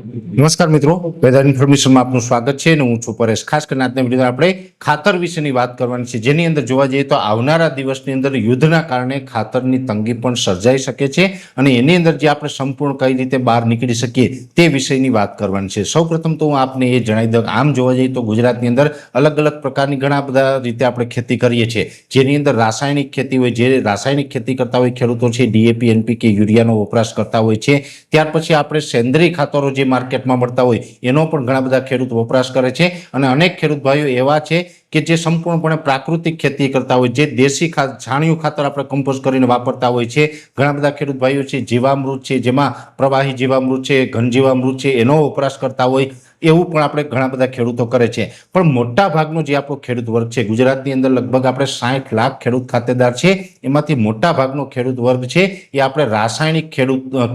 નમસ્કાર મિત્રો, વેધર ઇન્ફોર્મેશનમાં આપનું સ્વાગત છે અને હું છું પરેશ। ખાસ કરીને આજના વિડીયોમાં આપણે ખાતર વિશેની વાત કરવાની છે, જેની અંદર જોવા જઈએ તો આવનારા દિવસની અંદર યુદ્ધના કારણે ખાતરની તંગી પણ સર્જાઈ શકે છે અને એની અંદર જે આપણે સંપૂર્ણ કઈ રીતે બહાર નીકળી શકીએ તે વિષયની વાત કરવાની છે। સૌપ્રથમ તો હું આપને એ જણાવી દઉં, આમ જોવા જઈએ તો ગુજરાતની અંદર અલગ અલગ પ્રકારની ઘણા બધા રીતે આપણે ખેતી કરીએ છીએ, જેની અંદર રાસાયણિક ખેતી હોય, જે રાસાયણિક ખેતી કરતા હોય ખેડૂતો છે ડીએપી એનપીકે યુરિયાનો વપરાશ કરતા હોય છે। ત્યાર પછી આપણે સેન્દ્રીય ખાતરો જે માર્કેટમાં મળતા હોય એનો પણ ઘણા બધા ખેડૂત વપરાશ કરે છે અને અનેક ખેડૂત ભાઈઓ એવા છે કે જે સંપૂર્ણપણે પ્રાકૃતિક ખેતી કરતા હોય, જે દેશી છાણિયું ખાતર આપણે કમ્પોઝ કરીને વાપરતા હોય છે। ઘણા બધા ખેડૂત ભાઈઓ છે જીવામૃત છે, જેમાં પ્રવાહી જીવામૃત છે, ઘન જીવામૃત છે, એનો વપરાશ કરતા હોય, એવું પણ આપણે ઘણા બધા ખેડૂતો કરે છે। પણ મોટા ભાગનો જે આપણો ખેડૂત વર્ગ છે ગુજરાતની અંદર, લગભગ આપણે 60 લાખ ખેડૂત ખાતેદાર છે, એમાંથી મોટા ભાગનો ખેડૂત વર્ગ છે એ આપણે રાસાયણિક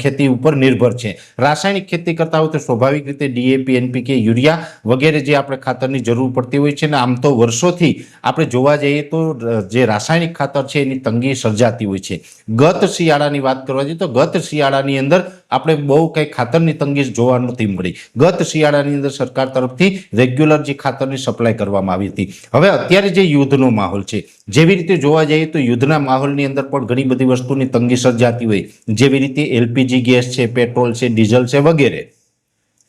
ખેતી ઉપર નિર્ભર છે। રાસાયણિક ખેતી કરતા હોય તો સ્વાભાવિક રીતે ડીએપી એનપીકે યુરિયા વગેરે જે આપણે ખાતરની જરૂર પડતી હોય છે, ને આમ તો વર્ષોથી આપણે જોવા જઈએ તો જે રાસાયણિક ખાતર છે એની તંગી સર્જાતી હોય છે। ગત શિયાળાની વાત કરવા જઈએ તો ગત શિયાળાની અંદર આપણે બહુ કઈ ખાતરની તંગી જોવા નહોતી મળી। ગત શિયાળાની અંદર સરકાર તરફથી રેગ્યુલર જે ખાતરની સપ્લાય કરવામાં આવી હતી। હવે અત્યારે જે યુદ્ધનો માહોલ છે, જેવી રીતે જોવા જઈએ તો યુદ્ધના માહોલની અંદર પણ ઘણી બધી વસ્તુની તંગી સર્જાતી હોય, જેવી રીતે એલપીજી ગેસ છે, પેટ્રોલ છે, ડીઝલ છે વગેરે।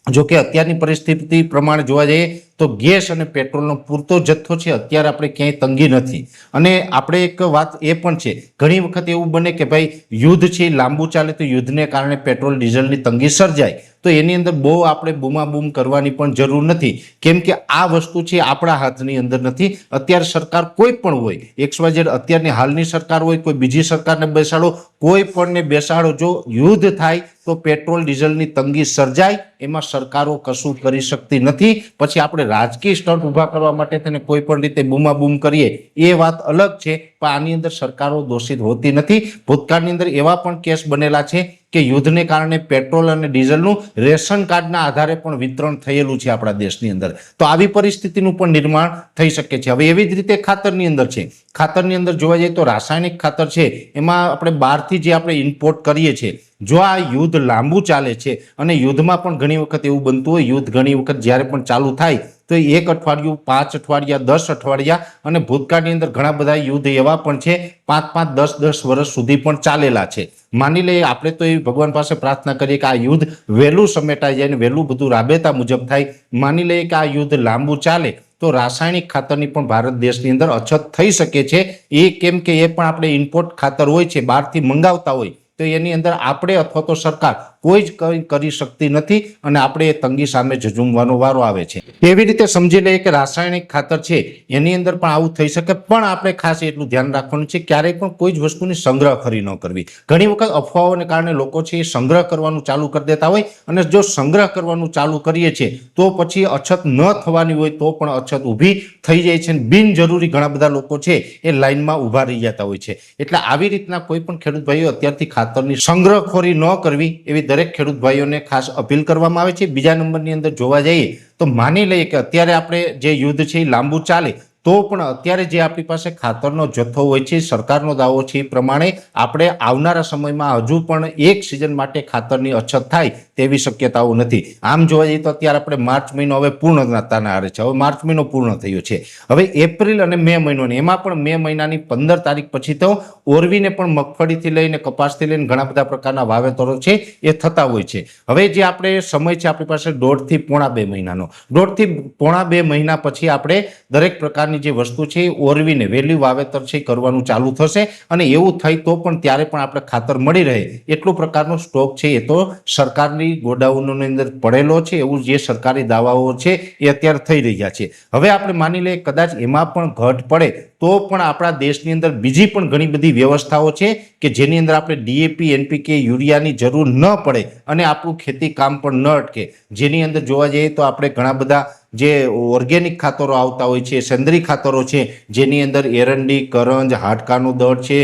જો કે અત્યારની પરિસ્થિતિ પ્રમાણે જોવા જઈએ તો ગેસ અને પેટ્રોલનો પૂરતો જથ્થો છે, અત્યારે આપણે ક્યાંય તંગી નથી। અને આપણે એક વાત એ પણ છે, ઘણી વખત એવું બને કે ભાઈ યુદ્ધ છે લાંબુ ચાલે તો યુદ્ધને કારણે પેટ્રોલ ડીઝલની તંગી સર્જાય, તો એની અંદર બહુ આપણે બૂમાબૂમ કરવાની પણ જરૂર નથી, કેમ કે આ વસ્તુ છે આપણા હાથની અંદર નથી। અત્યારે સરકાર કોઈ પણ હોય, XYZ અત્યારની હાલની સરકાર હોય, કોઈ બીજી સરકારને બેસાડો, કોઈ પણને બેસાડો, જો યુદ્ધ થાય તો પેટ્રોલ ડીઝલની તંગી સર્જાય, એમાં સરકારો કશું કરી શકતી નથી। પછી આપણે રાજકીય સ્ટન્ટ ઊભા કરવા માટે તેને કોઈ પણ રીતે બૂમાબૂમ કરીએ એ વાત અલગ છે, પણ આની અંદર સરકારો દોષિત હોતી નથી। ભૂતકાળની અંદર એવા પણ કેસ બનેલા છે કે યુદ્ધને કારણે પેટ્રોલ અને ડીઝલનું રેશન કાર્ડના આધારે પણ વિતરણ થયેલું છે આપણા દેશની અંદર, તો આવી પરિસ્થિતિનું પણ નિર્માણ થઈ શકે છે। હવે એવી જ રીતે ખાતરની અંદર છે, ખાતરની અંદર જોવા જઈએ તો રાસાયણિક ખાતર છે એમાં આપણે બહારથી જે આપણે ઇમ્પોર્ટ કરીએ છીએ, જો આ યુદ્ધ લાંબુ ચાલે છે અને યુદ્ધમાં પણ ઘણી વખત એવું બનતું હોય, યુદ્ધ ઘણી વખત જ્યારે પણ ચાલુ થાય તો 1 અઠવાડિયું, 5 અઠવાડિયા, 10 અઠવાડિયા, અને ભૂતકાળની અંદર ઘણા બધા યુદ્ધ એવા પણ છે 5-5, 10-10 વર્ષ સુધી પણ ચાલેલા છે। માની લઈએ, આપણે તો એ ભગવાન પાસે પ્રાર્થના કરીએ કે આ યુદ્ધ વહેલું સમેટાઈ જાય ને વહેલું બધું રાબેતા મુજબ થાય। માની લઈએ કે આ યુદ્ધ લાંબુ ચાલે તો રાસાયણિક ખાતરની પણ ભારત દેશની અંદર અછત થઈ શકે છે। એ કેમ કે એ પણ આપણે ઇમ્પોર્ટ ખાતર હોય છે, બહારથી મંગાવતા હોય, તો એની અંદર આપણે અથવા તો સરકાર કોઈ જ કંઈ કરી શકતી નથી અને આપણે એ તંગી સામે ઝઝૂમવાનો વારો આવે છે। એવી રીતે સમજી લઈએ કે રાસાયણિક ખાતર છે એની અંદર પણ આવું થઈ શકે, પણ આપણે ખાસ એટલું ધ્યાન રાખવાનું છે ક્યારેય પણ કોઈ જ વસ્તુની સંગ્રહખોરી ન કરવી। ઘણી વખત અફવાઓને કારણે લોકો છે એ સંગ્રહ કરવાનું ચાલુ કરી દેતા હોય, અને જો સંગ્રહ કરવાનું ચાલુ કરીએ છીએ તો પછી અછત ન થવાની હોય તો પણ અછત ઊભી થઈ જાય છે, બિનજરૂરી ઘણા બધા લોકો છે એ લાઈનમાં ઊભા રહી જતા હોય છે। એટલે આવી રીતના કોઈ પણ ખેડૂત ભાઈઓ અત્યારથી ખાતરની સંગ્રહખોરી ન કરવી એવી દરેક ખેડૂત ભાઈઓને ખાસ અપીલ કરવામાં આવે છે। બીજા નંબરની અંદર જોવા જઈએ તો માની લઈએ કે અત્યારે આપણે જે યુદ્ધ છે એ લાંબુ ચાલે તો પણ અત્યારે જે આપણી પાસે ખાતરનો જથ્થો હોય છે, સરકારનો દાવો છે એ પ્રમાણે આપણે આવનારા સમયમાં હજુ પણ એક સિઝન માટે ખાતરની અછત થાય તેવી શક્યતાઓ નથી। આમ જોવા જઈએ તો અત્યારે આપણે માર્ચ મહિનો હવે પૂર્ણતાના આરે છે, હવે માર્ચ મહિનો પૂર્ણ થયો છે, હવે એપ્રિલ અને મે મહિનો, એમાં પણ મે મહિનાની 15 તારીખ પછી તો ઓરવીને પણ મગફળીથી લઈને કપાસથી લઈને ઘણા બધા પ્રકારના વાવેતરો છે એ થતા હોય છે। હવે જે આપણે સમય છે આપણી પાસે 1.5 થી પોણા 2 મહિનાનો, 1.5 થી પોણા 2 મહિના પછી આપણે દરેક પ્રકારની જે વસ્તુ છે એ ઓરવીને વહેલું વાવેતર છે કરવાનું ચાલુ થશે, અને એવું થઈ તો પણ ત્યારે પણ આપણે ખાતર મળી રહે એટલો પ્રકારનો સ્ટોક છે એ તો સરકારની ગોડાઉનોની અંદર પડેલો છે, એવું જે સરકારી દાવાઓ છે એ અત્યારે થઈ રહ્યા છે। હવે આપણે માની લઈએ કદાચ એમાં પણ ઘટ પડે તો પણ આપણા દેશની અંદર બીજી પણ ઘણી બધી વ્યવસ્થાઓ છે કે જેની અંદર આપણે ડીએપી એનપીકે યુરિયાની જરૂર ન પડે અને આપણું ખેતી કામ પણ ન અટકે। જેની અંદર જોવા જઈએ તો આપણે ઘણા બધા જે ઓર્ગેનિક ખાતરો આવતા હોય છે, સેન્દ્રીય ખાતરો છે, જેની અંદર એરંડી, કરંજ, હાડકાનું દળ છે,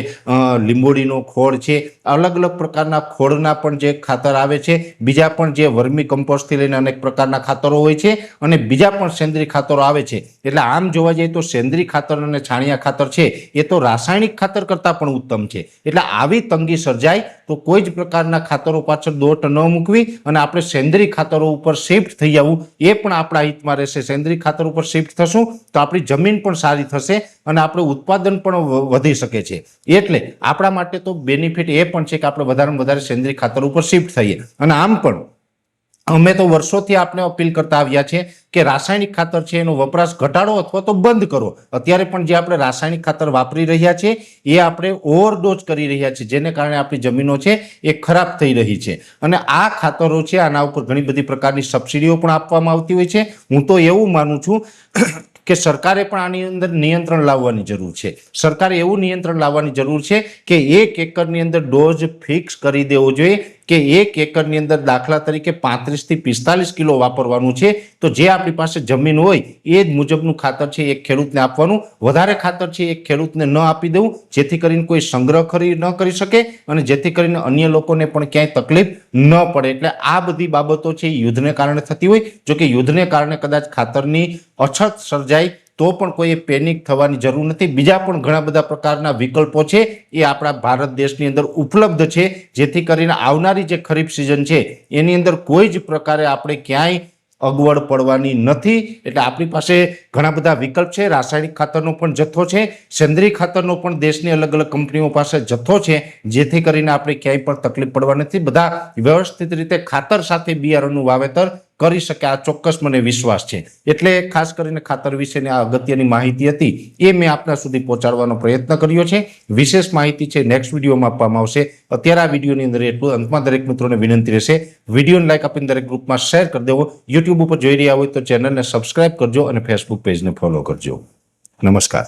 લીંબોડીનો ખોળ છે, અલગ અલગ પ્રકારના ખોળના પણ જે ખાતર આવે છે, બીજા પણ જે વર્મી કમ્પોસ્ટથી લઈને અનેક પ્રકારના ખાતરો હોય છે અને બીજા પણ સેન્દ્રીય ખાતરો આવે છે. એટલે આમ જોવા જઈએ તો સેન્દ્રીય ખાતર અને છાણિયા ખાતર છે એ તો રાસાયણિક ખાતર કરતાં પણ ઉત્તમ છે. એટલે આવી તંગી સર્જાય તો કોઈ જ પ્રકારના ખાતરો પાછળ દોટ ન મૂકવી અને આપણે સેન્દ્રીય ખાતરો ઉપર શિફ્ટ થઈ જવું એ પણ આપણા હિતમાં રહેશે. સેન્દ્રીય ખાતર ઉપર શિફ્ટ થશું તો આપણી જમીન પણ સારી થશે અને આપણું ઉત્પાદન પણ વધી શકે છે. એટલે આપણા માટે તો બેનિફિટ એ પણ છે કે આપણે વધારેમાં વધારે સેન્દ્રીય ખાતર ઉપર શિફ્ટ થઈએ. અને આમ પણ અમે તો વર્ષોથી આપણે અપીલ કરતા આવ્યા છે કે રાસાયણિક ખાતર છે એનો વપરાશ ઘટાડો અથવા તો બંધ કરો. અત્યારે પણ જે આપણે રાસાયણિક ખાતર વાપરી રહ્યા છે એ આપણે ઓવરડોઝ કરી રહ્યા છીએ, જેને કારણે આપણી જમીનો છે એ ખરાબ થઈ રહી છે. અને આ ખાતરો છે આના ઉપર ઘણી બધી પ્રકારની સબસિડીઓ પણ આપવામાં આવતી હોય છે. હું તો એવું માનું છું કે સરકારે પણ આની અંદર નિયંત્રણ લાવવાની જરૂર છે. સરકારે એવું નિયંત્રણ લાવવાની જરૂર છે કે 1 એકરની અંદર ડોઝ ફિક્સ કરી દેવો જોઈએ કે 1 એકરની અંદર દાખલા તરીકે 35 થી 45 કિલો વાપરવાનું છે. તો જે આપણી પાસે જમીન હોય એ જ મુજબનું ખાતર છે એક ખેડૂતને આપવાનું. વધારે ખાતર છે એક ખેડૂતને ન આપી દેવું, જેથી કરીને કોઈ સંગ્રહ ન કરી શકે અને જેથી કરીને અન્ય લોકોને પણ ક્યાંય તકલીફ ન પડે. એટલે આ બધી બાબતો છે યુદ્ધને કારણે થતી હોય. જો કે યુદ્ધને કારણે કદાચ ખાતરની અછત સર્જાય તો પણ કોઈ પેનિક થવાની જરૂર નથી. બીજા પણ ઘણા બધા પ્રકારના વિકલ્પો છે એ આપણા ભારત દેશની અંદર ઉપલબ્ધ છે, જેથી કરીને આવનારી જે ખરીફ સિઝન છે એની અંદર કોઈ જ પ્રકારે આપણે ક્યાંય અગવડ પડવાની નથી. એટલે આપણી પાસે ઘણા બધા વિકલ્પ છે. રાસાયણિક ખાતરનો પણ જથ્થો છે, સેન્દ્રીય ખાતરનો પણ દેશની અલગ અલગ કંપનીઓ પાસે જથ્થો છે, જેથી કરીને આપણે ક્યાંય પણ તકલીફ પડવા નથી. બધા વ્યવસ્થિત રીતે ખાતર સાથે બિયારણનું વાવેતર કરી શકે આ ચોક્કસ મને વિશ્વાસ છે. એટલે ખાસ કરીને ખાતર વિશેની આ અગત્યની માહિતી હતી એ મેં આપના સુધી પહોંચાડવાનો પ્રયત્ન કર્યો છે. વિશેષ માહિતી છે નેક્સ્ટ વિડીયોમાં આપવામાં આવશે. અત્યારે આ વિડીયોની અંદર એટલું. અંતમાં દરેક મિત્રોને વિનંતી રહેશે વિડીયોને લાઈક આપીને દરેક ગ્રુપમાં શેર કરી દેવો. યુટ્યુબ ઉપર જોઈ રહ્યા હોય તો ચેનલને સબસ્ક્રાઇબ કરજો અને ફેસબુક પેજને ફોલો કરજો. નમસ્કાર.